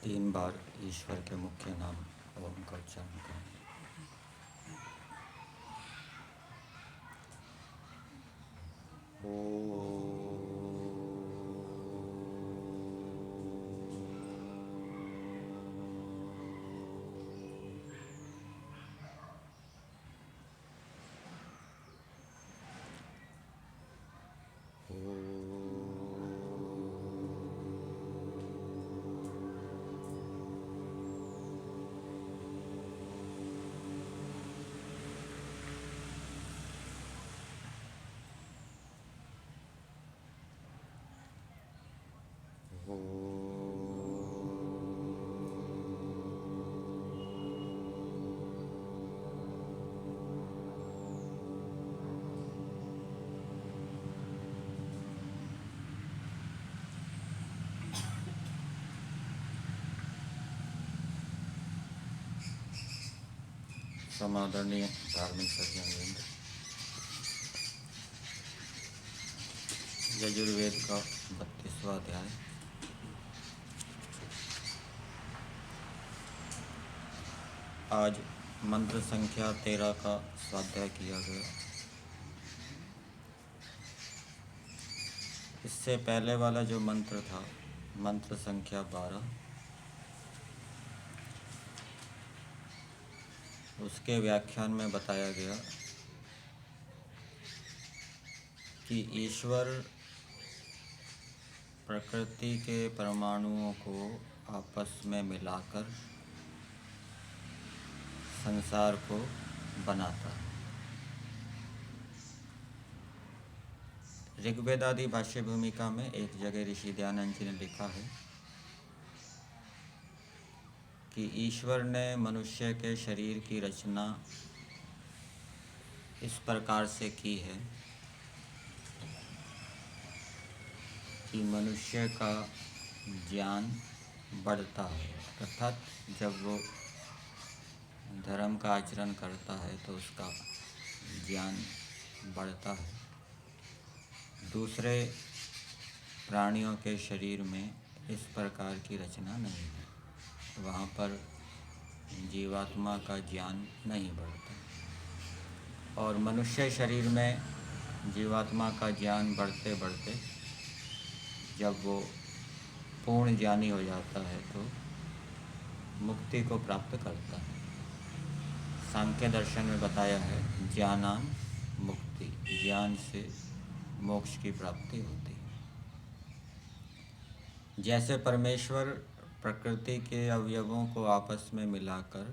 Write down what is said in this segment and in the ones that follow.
3 बार ईश्वर के मुख्य नाम ओम का उच्चारण करें। समादरणीय धार्मिक सज्जनवृंद, यजुर्वेद का 32वां अध्याय आज मंत्र संख्या 13 का स्वाध्याय किया गया। इससे पहले वाला जो मंत्र था, मंत्र संख्या 12, उसके व्याख्यान में बताया गया कि ईश्वर प्रकृति के परमाणुओं को आपस में मिलाकर संसार को बनाता है। ऋग्वेद आदि भाष्य भूमिका में एक जगह ऋषि दयानंद जी ने लिखा है कि ईश्वर ने मनुष्य के शरीर की रचना इस प्रकार से की है कि मनुष्य का ज्ञान बढ़ता है, अर्थात जब वो धर्म का आचरण करता है तो उसका ज्ञान बढ़ता है। दूसरे प्राणियों के शरीर में इस प्रकार की रचना नहीं है, वहाँ पर जीवात्मा का ज्ञान नहीं बढ़ता। और मनुष्य शरीर में जीवात्मा का ज्ञान बढ़ते बढ़ते जब वो पूर्ण ज्ञानी हो जाता है तो मुक्ति को प्राप्त करता है। सांख्य दर्शन में बताया है ज्ञानान मुक्ति, ज्ञान से मोक्ष की प्राप्ति होती है। जैसे परमेश्वर प्रकृति के अवयवों को आपस में मिलाकर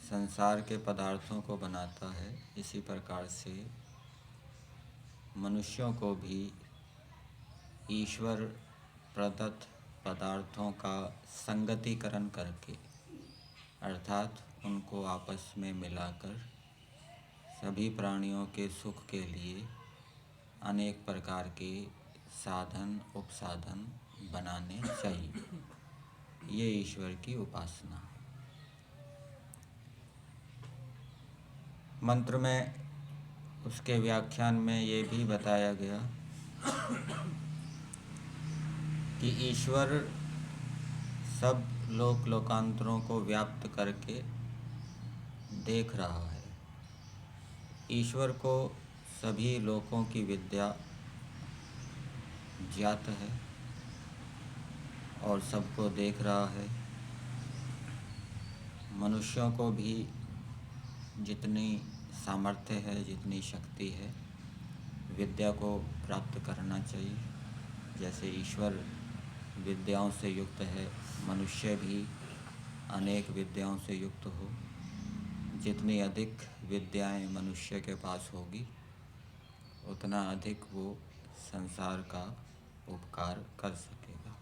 संसार के पदार्थों को बनाता है, इसी प्रकार से मनुष्यों को भी ईश्वर प्रदत्त पदार्थों का संगतिकरण करके, अर्थात उनको आपस में मिलाकर सभी प्राणियों के सुख के लिए अनेक प्रकार के साधन उपसाधन बनाने चाहिए। ये ईश्वर की उपासना। मंत्र में उसके व्याख्यान में ये भी बताया गया कि ईश्वर सब लोक लोकांतरों को व्याप्त करके देख रहा है। ईश्वर को सभी लोकों की विद्या ज्ञात है और सबको देख रहा है। मनुष्यों को भी जितनी सामर्थ्य है, जितनी शक्ति है, विद्या को प्राप्त करना चाहिए। जैसे ईश्वर विद्याओं से युक्त है, मनुष्य भी अनेक विद्याओं से युक्त हो। जितनी अधिक विद्याएं मनुष्य के पास होगी उतना अधिक वो संसार का उपकार कर सकेगा।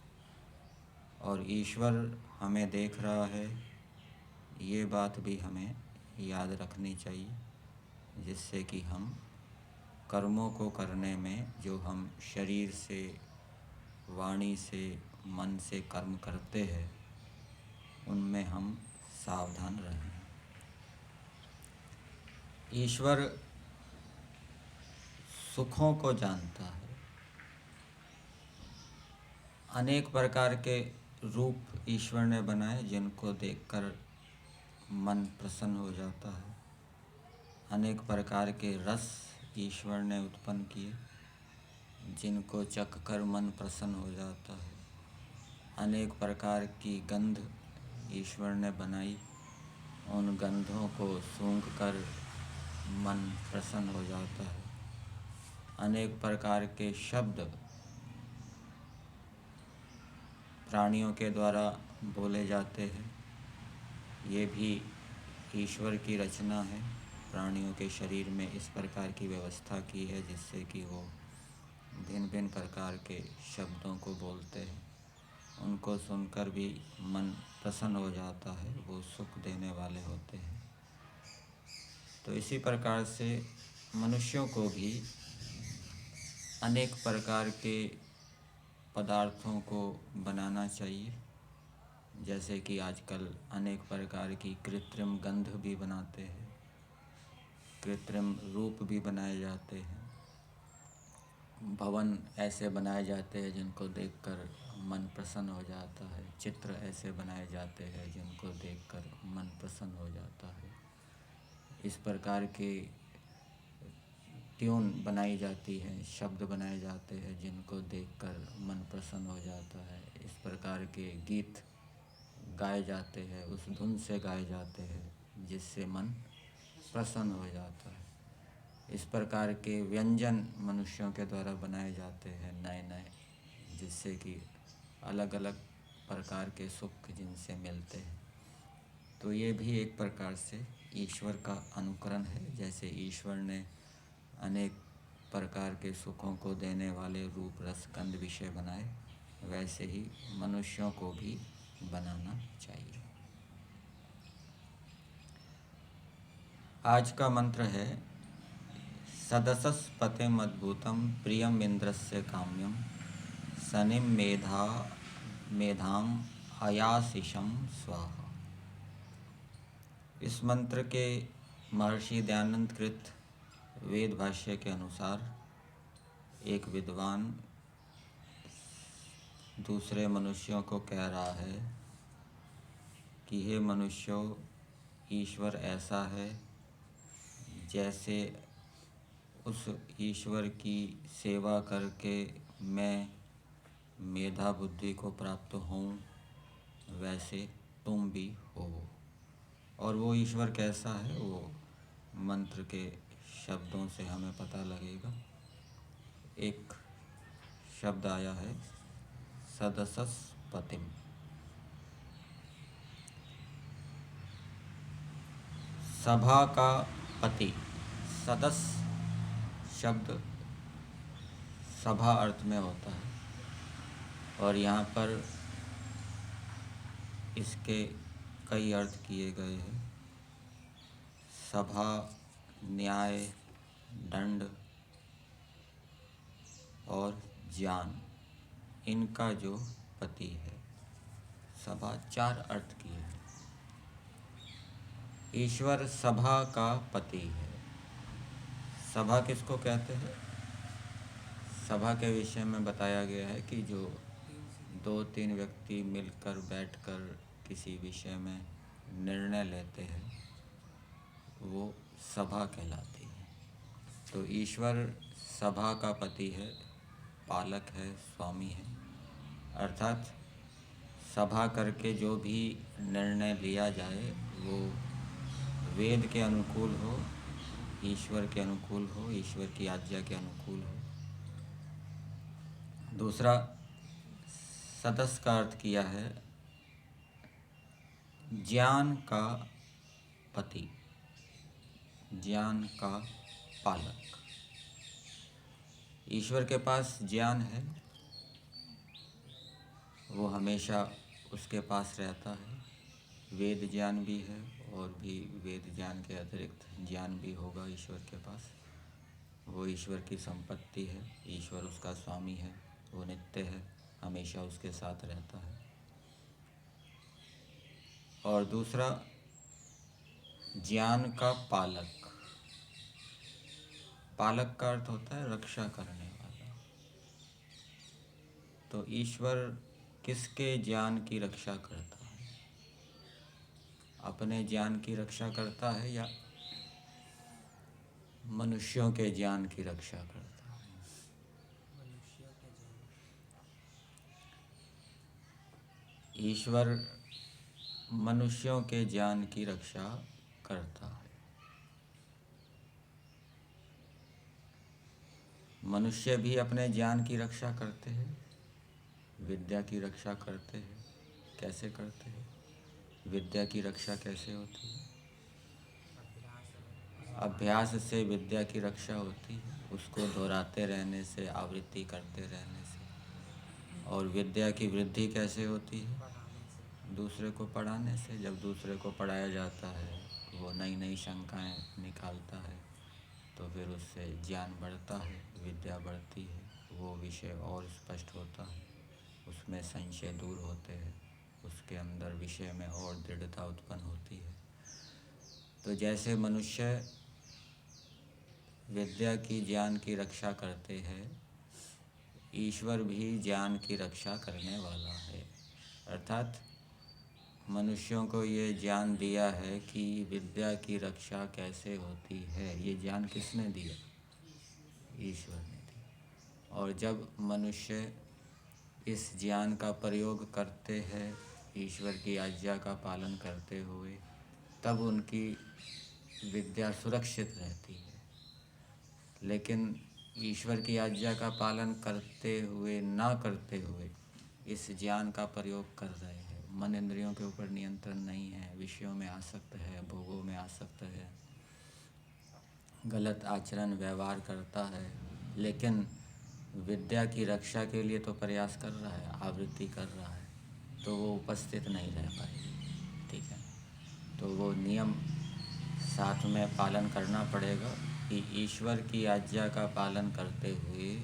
और ईश्वर हमें देख रहा है, ये बात भी हमें याद रखनी चाहिए, जिससे कि हम कर्मों को करने में जो हम शरीर से, वाणी से, मन से कर्म करते हैं उनमें हम सावधान रहें। ईश्वर सुखों को जानता है। अनेक प्रकार के रूप ईश्वर ने बनाए जिनको देखकर मन प्रसन्न हो जाता है। अनेक प्रकार के रस ईश्वर ने उत्पन्न किए जिनको चखकर मन प्रसन्न हो जाता है। अनेक प्रकार की गंध ईश्वर ने बनाई, उन गंधों को सूंघकर मन प्रसन्न हो जाता है। अनेक प्रकार के शब्द प्राणियों के द्वारा बोले जाते हैं, ये भी ईश्वर की रचना है। प्राणियों के शरीर में इस प्रकार की व्यवस्था की है जिससे कि वो भिन्न भिन्न प्रकार के शब्दों को बोलते हैं। उनको सुनकर भी मन प्रसन्न हो जाता है, वो सुख देने वाले होते हैं। तो इसी प्रकार से मनुष्यों को भी अनेक प्रकार के पदार्थों को बनाना चाहिए। जैसे कि आजकल अनेक प्रकार की कृत्रिम गंध भी बनाते हैं, कृत्रिम रूप भी बनाए जाते हैं, भवन ऐसे बनाए जाते हैं जिनको देखकर मन प्रसन्न हो जाता है, चित्र ऐसे बनाए जाते हैं जिनको देखकर मन प्रसन्न हो जाता है। इस प्रकार के ट्यून बनाई जाती हैं, शब्द बनाए जाते हैं जिनको देखकर मन प्रसन्न हो जाता है। इस प्रकार के गीत गाए जाते हैं, उस धुन से गाए जाते हैं जिससे मन प्रसन्न हो जाता है। इस प्रकार के व्यंजन मनुष्यों के द्वारा बनाए जाते हैं नए नए, जिससे कि अलग अलग प्रकार के सुख जिनसे मिलते हैं। तो ये भी एक प्रकार से ईश्वर का अनुकरण है। जैसे ईश्वर ने अनेक प्रकार के सुखों को देने वाले रूप रस गंध विषय बनाए, वैसे ही मनुष्यों को भी बनाना चाहिए। आज का मंत्र है सदसस पतिम अद्भुतम प्रियम इंद्रस्य काम्यम शनिम मेधाम अयाशिषम स्वाहा। इस मंत्र के महर्षि दयानंद कृत वेद भाष्य के अनुसार एक विद्वान दूसरे मनुष्यों को कह रहा है कि हे मनुष्यों, ईश्वर ऐसा है जैसे उस ईश्वर की सेवा करके मैं मेधा बुद्धि को प्राप्त हूँ, वैसे तुम भी हो। और वो ईश्वर कैसा है वो मंत्र के शब्दों से हमें पता लगेगा। एक शब्द आया है सदसस पतिम। सभा का पति, सदस्य शब्द सभा अर्थ में होता है और यहाँ पर इसके कई अर्थ किए गए हैं। सभा, न्याय, दंड और ज्ञान, इनका जो पति है। सभा चार अर्थ की है। ईश्वर सभा का पति है। सभा किसको कहते हैं? सभा के विषय में बताया गया है कि जो 2-3 व्यक्ति मिलकर बैठकर किसी विषय में निर्णय लेते हैं वो सभा कहलाती है। तो ईश्वर सभा का पति है, पालक है, स्वामी है। अर्थात सभा करके जो भी निर्णय लिया जाए वो वेद के अनुकूल हो, ईश्वर के अनुकूल हो, ईश्वर की आज्ञा के अनुकूल हो। दूसरा, सदस्य का अर्थ किया है ज्ञान का पति, ज्ञान का पालक। ईश्वर के पास ज्ञान है, वो हमेशा उसके पास रहता है। वेद ज्ञान भी है और भी वेद ज्ञान के अतिरिक्त ज्ञान भी होगा ईश्वर के पास। वो ईश्वर की संपत्ति है, ईश्वर उसका स्वामी है, वो नित्य है, हमेशा उसके साथ रहता है। और दूसरा, ज्ञान का पालक। पालक का अर्थ होता है रक्षा करने वाला। तो ईश्वर किसके ज्ञान की रक्षा करता है? अपने ज्ञान की रक्षा करता है या मनुष्यों के ज्ञान की रक्षा करता है? मनुष्यों के ज्ञान। ईश्वर मनुष्यों के ज्ञान की रक्षा करता है। मनुष्य भी अपने ज्ञान की रक्षा करते हैं, विद्या की रक्षा करते हैं। कैसे करते हैं? विद्या की रक्षा कैसे होती है? अभ्यास से विद्या की रक्षा होती है, उसको दोहराते रहने से, आवृत्ति करते रहने से। और विद्या की वृद्धि कैसे होती है? पढ़ाने से। दूसरे को पढ़ाने से। जब दूसरे को पढ़ाया जाता है, वो नई नई शंकाएँ निकालता है, तो फिर उससे ज्ञान बढ़ता है, विद्या बढ़ती है, वो विषय और स्पष्ट होता है, उसमें संशय दूर होते हैं, उसके अंदर विषय में और दृढ़ता उत्पन्न होती है। तो जैसे मनुष्य विद्या की ज्ञान की रक्षा करते हैं, ईश्वर भी ज्ञान की रक्षा करने वाला है। अर्थात मनुष्यों को ये ज्ञान दिया है कि विद्या की रक्षा कैसे होती है। ये ज्ञान किसने दिया? ईश्वर ने दिया। और जब मनुष्य इस ज्ञान का प्रयोग करते हैं ईश्वर की आज्ञा का पालन करते हुए, तब उनकी विद्या सुरक्षित रहती है। लेकिन ईश्वर की आज्ञा का पालन करते हुए, ना करते हुए इस ज्ञान का प्रयोग कर रहे हैं, मन इंद्रियों के ऊपर नियंत्रण नहीं है, विषयों में आसक्त है, भोगों में आसक्त है, गलत आचरण व्यवहार करता है, लेकिन विद्या की रक्षा के लिए तो प्रयास कर रहा है, आवृत्ति कर रहा है, तो वो उपस्थित नहीं रह पाएगी। ठीक है, तो वो नियम साथ में पालन करना पड़ेगा कि ईश्वर की आज्ञा का पालन करते हुए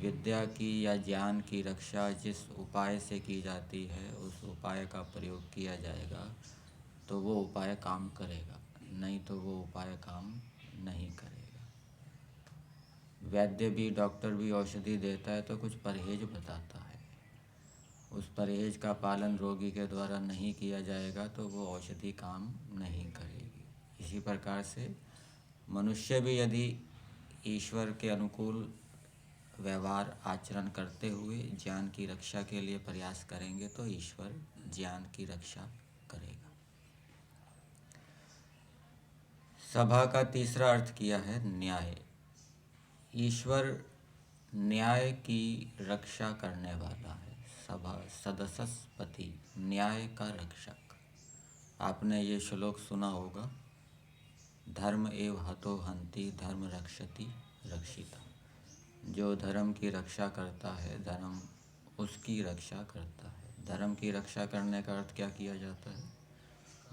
विद्या की या ज्ञान की रक्षा जिस उपाय से की जाती है, उस उपाय का प्रयोग किया जाएगा तो वो उपाय काम करेगा, नहीं तो वो उपाय काम नहीं करेगा। वैद्य भी, डॉक्टर भी औषधि देता है तो कुछ परहेज बताता है। उस परहेज का पालन रोगी के द्वारा नहीं किया जाएगा तो वो औषधि काम नहीं करेगी। इसी प्रकार से मनुष्य भी यदि ईश्वर के अनुकूल व्यवहार आचरण करते हुए ज्ञान की रक्षा के लिए प्रयास करेंगे तो ईश्वर ज्ञान की रक्षा करेगा। सभा का तीसरा अर्थ किया है न्याय। ईश्वर न्याय की रक्षा करने वाला है। सभा सदसस्पति, न्याय का रक्षक। आपने ये श्लोक सुना होगा, धर्म एव हतो हन्ति धर्म रक्षति रक्षिता। जो धर्म की रक्षा करता है, धर्म उसकी रक्षा करता है। धर्म की रक्षा करने का अर्थ क्या किया जाता है?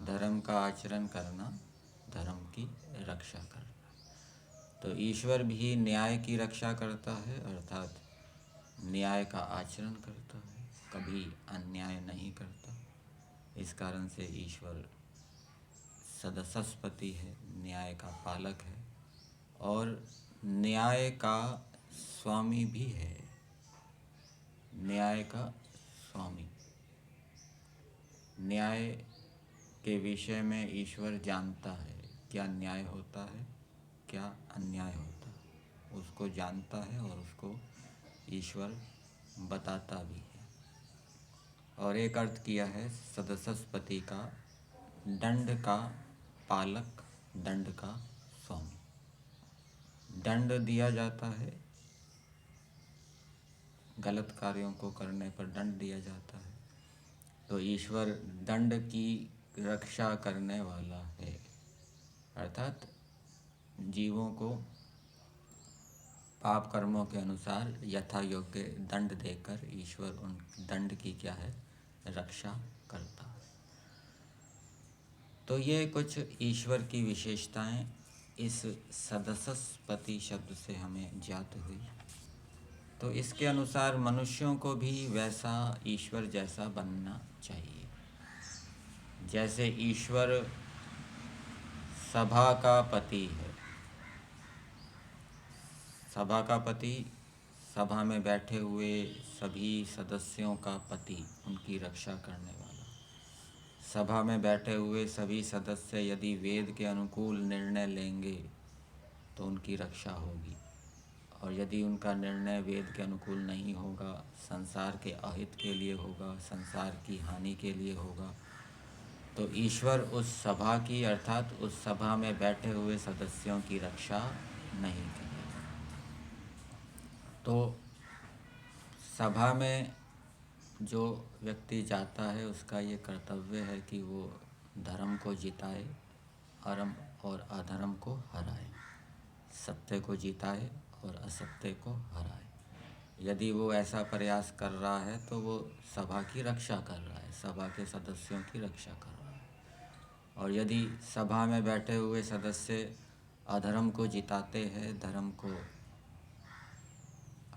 धर्म का आचरण करना, धर्म की रक्षा करना। तो ईश्वर भी न्याय की रक्षा करता है, अर्थात न्याय का आचरण करता है, कभी अन्याय नहीं करता। इस कारण से ईश्वर सदसस्पति है, न्याय का पालक है और न्याय का स्वामी भी है। न्याय का स्वामी, न्याय के विषय में ईश्वर जानता है, क्या न्याय होता है, क्या अन्याय होता है, उसको जानता है और उसको ईश्वर बताता भी है। और एक अर्थ किया है सदसस्पति का, दंड का पालक, दंड का स्वामी। दंड दिया जाता है, गलत कार्यों को करने पर दंड दिया जाता है, तो ईश्वर दंड की रक्षा करने वाला है। अर्थात जीवों को पाप कर्मों के अनुसार यथा योग्य दंड देकर ईश्वर उन दंड की क्या है, रक्षा करता है। तो ये कुछ ईश्वर की विशेषताएं इस सदसस्पति शब्द से हमें ज्ञात हुई। तो इसके अनुसार मनुष्यों को भी वैसा ईश्वर जैसा बनना चाहिए। जैसे ईश्वर सभा का पति है, सभा का पति सभा में बैठे हुए सभी सदस्यों का पति, उनकी रक्षा करने वाला। सभा में बैठे हुए सभी सदस्य यदि वेद के अनुकूल निर्णय लेंगे तो उनकी रक्षा होगी, और यदि उनका निर्णय वेद के अनुकूल नहीं होगा, संसार के अहित के लिए होगा, संसार की हानि के लिए होगा, तो ईश्वर उस सभा की अर्थात उस सभा में बैठे हुए सदस्यों की रक्षा नहीं करेगा। तो सभा में जो व्यक्ति जाता है उसका ये कर्तव्य है कि वो धर्म को जिताए और अधर्म को हराए, सत्य को जिताए और असत्य को हराए। यदि वो ऐसा प्रयास कर रहा है तो वो सभा की रक्षा कर रहा है, सभा के सदस्यों की रक्षा कर रहा है। और यदि सभा में बैठे हुए सदस्य अधर्म को जिताते हैं, धर्म को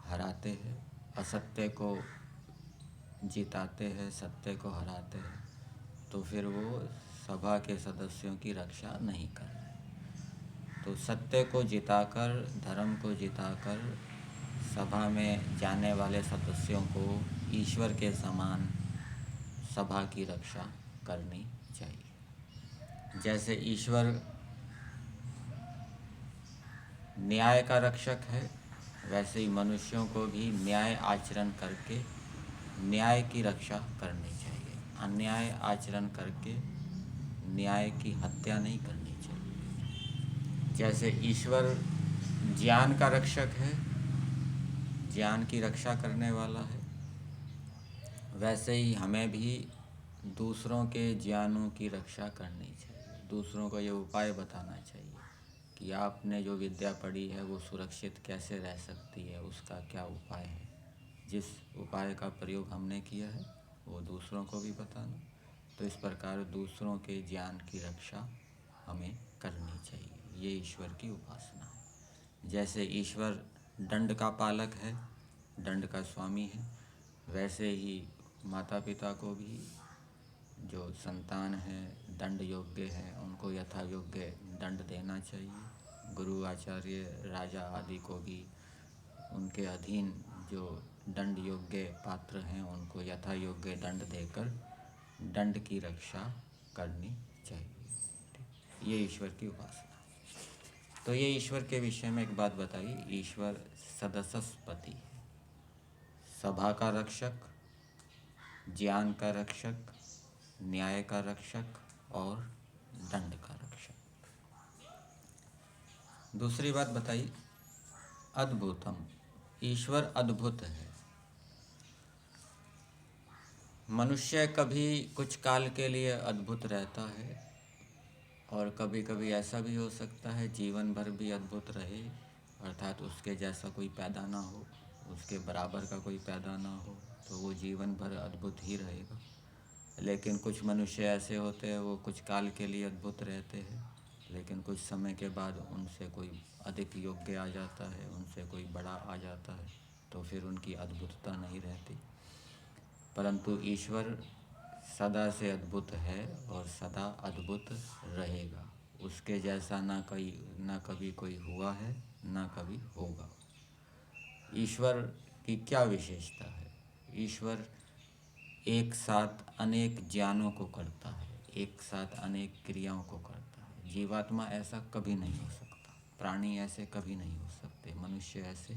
हराते हैं, असत्य को जिताते हैं, सत्य को हराते हैं, तो फिर वो सभा के सदस्यों की रक्षा नहीं कर रहे। तो सत्य को जिताकर, धर्म को जिताकर सभा में जाने वाले सदस्यों को ईश्वर के समान सभा की रक्षा करनी चाहिए। जैसे ईश्वर न्याय का रक्षक है, वैसे ही मनुष्यों को भी न्याय आचरण करके न्याय की रक्षा करनी चाहिए। अन्याय आचरण करके न्याय की हत्या नहीं करनी चाहिए। जैसे ईश्वर ज्ञान का रक्षक है, ज्ञान की रक्षा करने वाला है, वैसे ही हमें भी दूसरों के ज्ञानों की रक्षा करनी चाहिए। दूसरों को ये उपाय बताना चाहिए कि आपने जो विद्या पढ़ी है वो सुरक्षित कैसे रह सकती है, उसका क्या उपाय है। जिस उपाय का प्रयोग हमने किया है वो दूसरों को भी बताना। तो इस प्रकार दूसरों के ज्ञान की रक्षा हमें करनी चाहिए। ये ईश्वर की उपासना है। जैसे ईश्वर दंड का पालक है, दंड का स्वामी है, वैसे ही माता पिता को भी जो संतान है दंड योग्य है उनको यथा योग्य दंड देना चाहिए। गुरु आचार्य राजा आदि को भी उनके अधीन जो दंड योग्य पात्र हैं उनको यथा योग्य दंड देकर दंड की रक्षा करनी चाहिए। ये ईश्वर की उपासना। तो ये ईश्वर के विषय में एक बात बताई, ईश्वर सदसस्पति है, सभा का रक्षक, ज्ञान का रक्षक, न्याय का रक्षक और दंड का रक्षक। दूसरी बात बताई अद्भुतम, ईश्वर अद्भुत है। मनुष्य कभी कुछ काल के लिए अद्भुत रहता है और कभी कभी ऐसा भी हो सकता है जीवन भर भी अद्भुत रहे, अर्थात उसके जैसा कोई पैदा ना हो, उसके बराबर का कोई पैदा ना हो, तो वो जीवन भर अद्भुत ही रहेगा। लेकिन कुछ मनुष्य ऐसे होते हैं वो कुछ काल के लिए अद्भुत रहते हैं, लेकिन कुछ समय के बाद उनसे कोई अधिक योग्य आ जाता है, उनसे कोई बड़ा आ जाता है, तो फिर उनकी अद्भुतता नहीं रहती। परंतु ईश्वर सदा से अद्भुत है और सदा अद्भुत रहेगा। उसके जैसा ना कभी कोई हुआ है ना कभी होगा। ईश्वर की क्या विशेषता है? ईश्वर एक साथ अनेक ज्ञानों को करता है, एक साथ अनेक क्रियाओं को करता है। जीवात्मा ऐसा कभी नहीं हो सकता, प्राणी ऐसे कभी नहीं हो सकते, मनुष्य ऐसे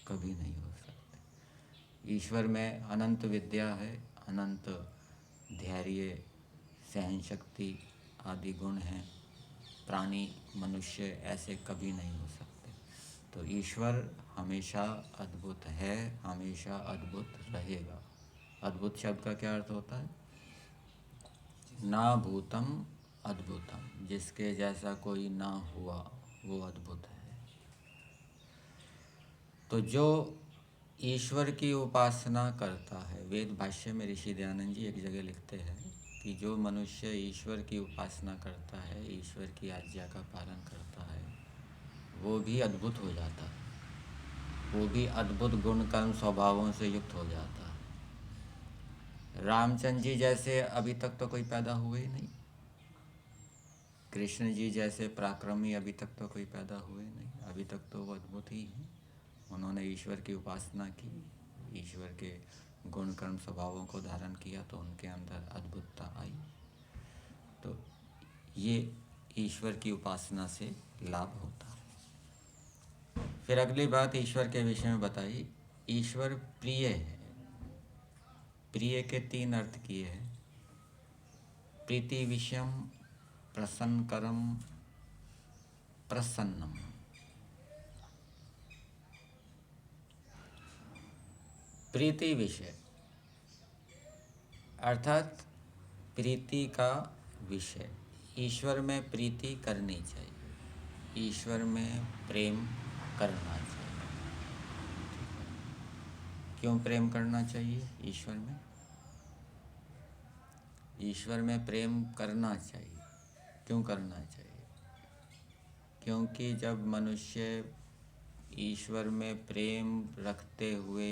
कभी नहीं हो सकते। ईश्वर में अनंत विद्या है, अनंत धैर्य, सहन शक्ति आदि गुण हैं। प्राणी मनुष्य ऐसे कभी नहीं हो सकते। तो ईश्वर हमेशा अद्भुत है, हमेशा अद्भुत रहेगा। अद्भुत शब्द का क्या अर्थ होता है? ना भूतम अद्भुतम, जिसके जैसा कोई ना हुआ वो अद्भुत है। तो जो ईश्वर की उपासना करता है, वेद भाष्य में ऋषि दयानंद जी एक जगह लिखते हैं कि जो मनुष्य ईश्वर की उपासना करता है, ईश्वर की आज्ञा का पालन करता है, वो भी अद्भुत हो जाता है, वो भी अद्भुत गुण कर्म स्वभावों से युक्त हो जाता है। रामचंद्र जी जैसे अभी तक तो कोई पैदा हुए ही नहीं, कृष्ण जी जैसे पराक्रमी अभी तक तो कोई पैदा हुए नहीं, अभी तक तो वो अद्भुत ही हैं। उन्होंने ईश्वर की उपासना की, ईश्वर के गुण कर्म स्वभावों को धारण किया तो उनके अंदर अद्भुतता आई। तो ये ईश्वर की उपासना से लाभ होता है। फिर अगली बात ईश्वर के विषय में बताई, ईश्वर प्रिय है। प्रिय के 3 अर्थ किए हैं, प्रीति विषयम, प्रसन्नकरम, प्रसन्नम। प्रीति विषय अर्थात प्रीति का विषय, ईश्वर में प्रीति करनी चाहिए, ईश्वर में प्रेम करना चाहिए। क्यों प्रेम करना चाहिए ईश्वर में? ईश्वर में प्रेम करना चाहिए। क्यों करना चाहिए? क्योंकि जब मनुष्य ईश्वर में प्रेम रखते हुए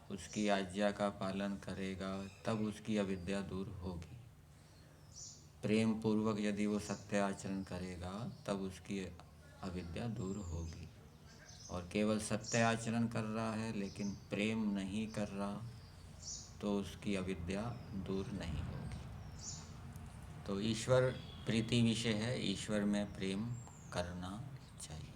उसकी आज्ञा का पालन करेगा तब उसकी अविद्या दूर होगी। प्रेम पूर्वक यदि वो सत्य आचरण करेगा तब उसकी अविद्या दूर होगी। और केवल सत्य आचरण कर रहा है लेकिन प्रेम नहीं कर रहा तो उसकी अविद्या दूर नहीं होगी। तो ईश्वर प्रीति विषय है, ईश्वर में प्रेम करना चाहिए।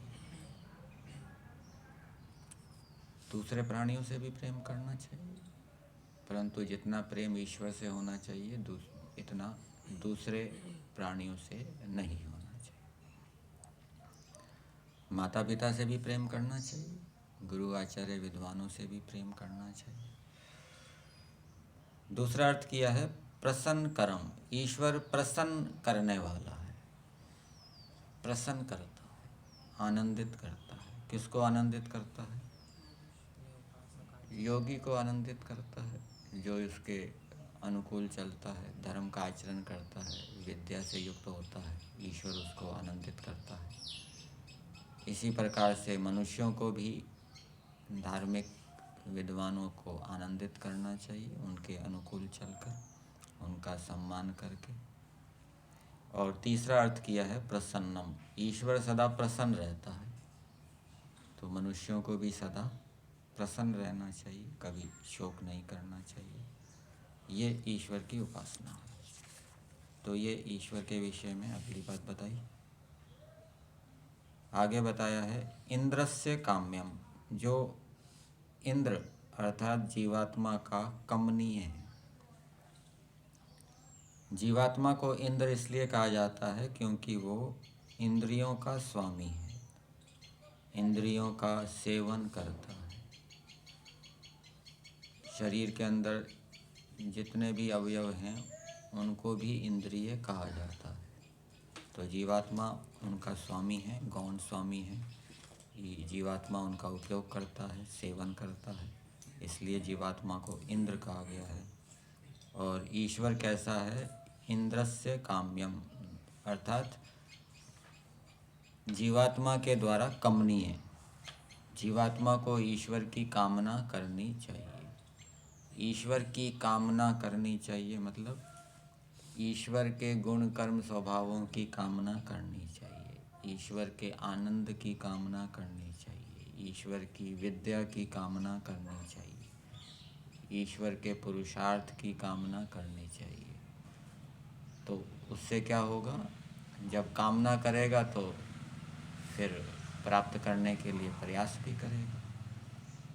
दूसरे प्राणियों से भी प्रेम करना चाहिए, परंतु जितना प्रेम ईश्वर से होना चाहिए इतना दूसरे प्राणियों से नहीं होना चाहिए। माता पिता से भी प्रेम करना चाहिए, गुरु आचार्य विद्वानों से भी प्रेम करना चाहिए। दूसरा अर्थ किया है प्रसन्न करम, ईश्वर प्रसन्न करने वाला है, प्रसन्न करता है, आनंदित करता है। किसको आनंदित करता है? योगी को आनंदित करता है, जो इसके अनुकूल चलता है, धर्म का आचरण करता है, विद्या से युक्त होता है, ईश्वर उसको आनंदित करता है। इसी प्रकार से मनुष्यों को भी, धार्मिक विद्वानों को आनंदित करना चाहिए, उनके अनुकूल चलकर, उनका सम्मान करके। और तीसरा अर्थ किया है प्रसन्नम, ईश्वर सदा प्रसन्न रहता है, तो मनुष्यों को भी सदा प्रसन्न रहना चाहिए, कभी शोक नहीं करना चाहिए। ये ईश्वर की उपासना है। तो ये ईश्वर के विषय में अगली बात बताई। आगे बताया है इंद्रस्य काम्यम, जो इंद्र अर्थात जीवात्मा का कमनीय है। जीवात्मा को इंद्र इसलिए कहा जाता है क्योंकि वो इंद्रियों का स्वामी है, इंद्रियों का सेवन करता है। शरीर के अंदर जितने भी अवयव हैं उनको भी इंद्रिय कहा जाता है। तो जीवात्मा उनका स्वामी है, गौण स्वामी है। जीवात्मा उनका उपयोग करता है, सेवन करता है, इसलिए जीवात्मा को इंद्र कहा गया है। और ईश्वर कैसा है? इंद्रस्य काम्यम, अर्थात जीवात्मा के द्वारा कमनीय। जीवात्मा को ईश्वर की कामना करनी चाहिए। ईश्वर की कामना करनी चाहिए मतलब ईश्वर के गुण कर्म स्वभावों की कामना करनी चाहिए, ईश्वर के आनंद की कामना करनी चाहिए, ईश्वर की विद्या की कामना करनी चाहिए, ईश्वर के पुरुषार्थ की कामना करनी चाहिए। तो उससे क्या होगा? जब कामना करेगा तो फिर प्राप्त करने के लिए प्रयास भी करेगा।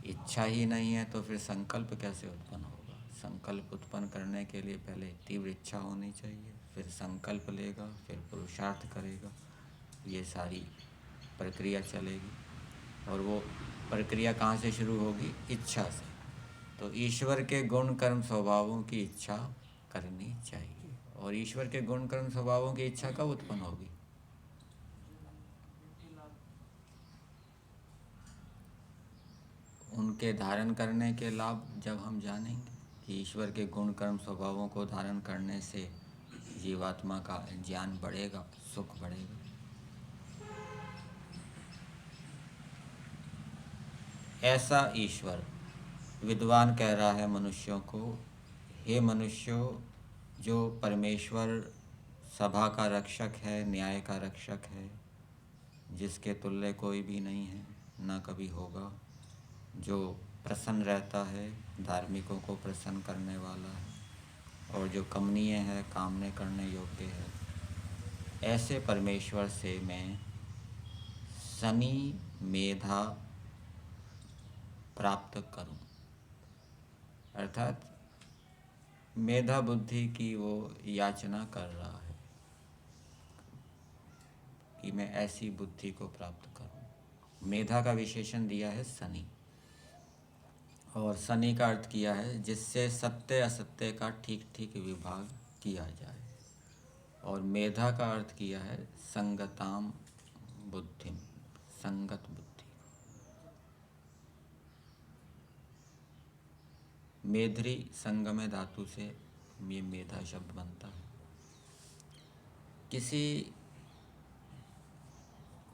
इच्छा ही नहीं है तो फिर संकल्प कैसे उत्पन्न होगा? संकल्प उत्पन्न करने के लिए पहले तीव्र इच्छा होनी चाहिए, फिर संकल्प लेगा, फिर पुरुषार्थ करेगा, ये सारी प्रक्रिया चलेगी। और वो प्रक्रिया कहाँ से शुरू होगी? इच्छा से। तो ईश्वर के गुण कर्म स्वभावों की इच्छा करनी चाहिए। और ईश्वर के गुण कर्म स्वभावों की इच्छा कब उत्पन्न होगी? उनके धारण करने के लाभ जब हम जानेंगे कि ईश्वर के गुण कर्म स्वभावों को धारण करने से जीवात्मा का ज्ञान बढ़ेगा, सुख बढ़ेगा। ऐसा ईश्वर विद्वान कह रहा है मनुष्यों को, हे मनुष्यों, जो परमेश्वर सभा का रक्षक है, न्याय का रक्षक है, जिसके तुल्य कोई भी नहीं है, ना कभी होगा, जो प्रसन्न रहता है, धार्मिकों को प्रसन्न करने वाला है, और जो कमनीय है, कामने करने योग्य है, ऐसे परमेश्वर से मैं शनि मेधा प्राप्त करूं। अर्थात मेधा बुद्धि की वो याचना कर रहा है कि मैं ऐसी बुद्धि को प्राप्त करूं। मेधा का विशेषण दिया है शनि, और शनि का अर्थ किया है जिससे सत्य असत्य का ठीक ठीक विभाग किया जाए, और मेधा का अर्थ किया है संगताम बुद्धिम, संगत बुद्धि। मेधरी संगम धातु से ये मेधा शब्द बनता है। किसी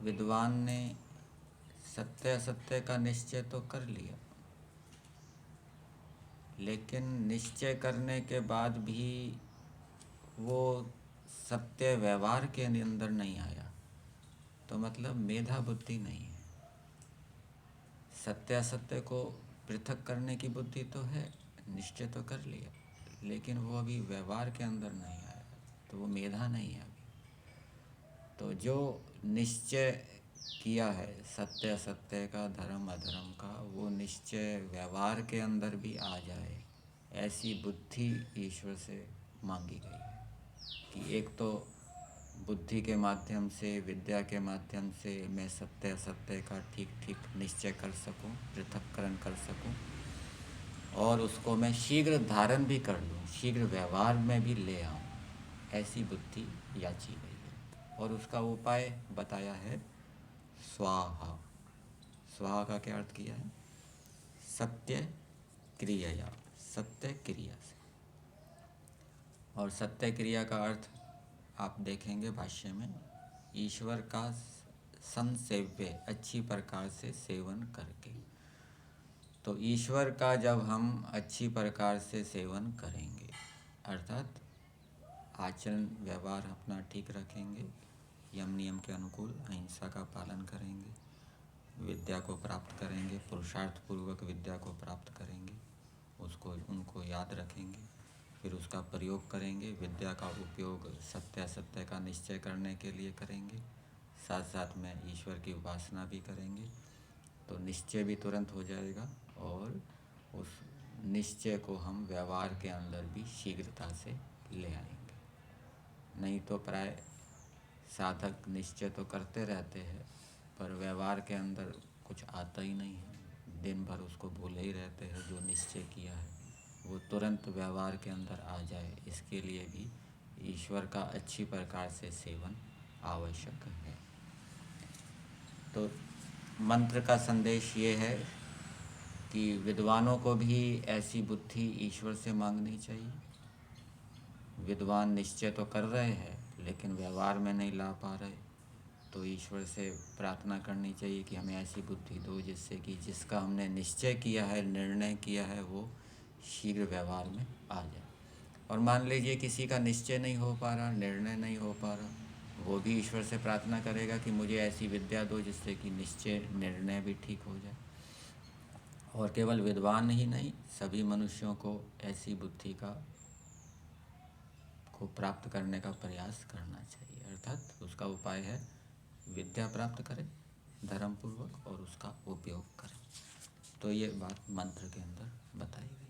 विद्वान ने सत्य असत्य का निश्चय तो कर लिया, लेकिन निश्चय करने के बाद भी वो सत्य व्यवहार के अंदर नहीं आया, तो मतलब मेधा बुद्धि नहीं है। सत्य असत्य को पृथक करने की बुद्धि तो है, निश्चय तो कर लिया, लेकिन वो अभी व्यवहार के अंदर नहीं आया, तो वो मेधा नहीं है अभी। तो जो निश्चय किया है सत्य असत्य का, धर्म अधर्म का, वो निश्चय व्यवहार के अंदर भी आ जाए, ऐसी बुद्धि ईश्वर से मांगी गई है कि एक तो बुद्धि के माध्यम से, विद्या के माध्यम से मैं सत्य असत्य का ठीक ठीक निश्चय कर सकूं, पृथक्करण कर सकूं, और उसको मैं शीघ्र धारण भी कर लूं, शीघ्र व्यवहार में भी ले आऊं, ऐसी बुद्धि याची गई है। और उसका उपाय बताया है स्वाहा। स्वाहा का क्या अर्थ किया है? सत्य क्रिया, सत्य क्रिया से। और सत्य क्रिया का अर्थ आप देखेंगे भाष्य में, ईश्वर का संसेव्य, अच्छी प्रकार से सेवन करके। तो ईश्वर का जब हम अच्छी प्रकार से सेवन करेंगे, अर्थात आचरण व्यवहार अपना ठीक रखेंगे, यम नियम के अनुकूल अहिंसा का पालन करेंगे, विद्या को प्राप्त करेंगे, पुरुषार्थ पूर्वक विद्या को प्राप्त करेंगे, उनको याद रखेंगे, फिर उसका प्रयोग करेंगे, विद्या का उपयोग सत्य असत्य का निश्चय करने के लिए करेंगे, साथ साथ में ईश्वर की उपासना भी करेंगे, तो निश्चय भी तुरंत हो जाएगा, और उस निश्चय को हम व्यवहार के अंदर भी शीघ्रता से ले आएंगे। नहीं तो प्राय साधक निश्चय तो करते रहते हैं, पर व्यवहार के अंदर कुछ आता ही नहीं है, दिन भर उसको भूले ही रहते हैं। जो निश्चय किया है वो तुरंत व्यवहार के अंदर आ जाए, इसके लिए भी ईश्वर का अच्छी प्रकार से सेवन आवश्यक है। तो मंत्र का संदेश ये है कि विद्वानों को भी ऐसी बुद्धि ईश्वर से मांगनी चाहिए। विद्वान निश्चय तो कर रहे हैं, लेकिन व्यवहार में नहीं ला पा रहे, तो ईश्वर से प्रार्थना करनी चाहिए कि हमें ऐसी बुद्धि दो जिससे कि जिसका हमने निश्चय किया है, निर्णय किया है, वो शीघ्र व्यवहार में आ जाए। और मान लीजिए किसी का निश्चय नहीं हो पा रहा, निर्णय नहीं हो पा रहा, वो भी ईश्वर से प्रार्थना करेगा कि मुझे ऐसी विद्या दो जिससे कि निश्चय निर्णय भी ठीक हो जाए। और केवल विद्वान ही नहीं, सभी मनुष्यों को ऐसी बुद्धि को प्राप्त करने का प्रयास करना चाहिए। अर्थात उसका उपाय है विद्या प्राप्त करें धर्म पूर्वक और उसका उपयोग करें। तो ये बात मंत्र के अंदर बताई गई।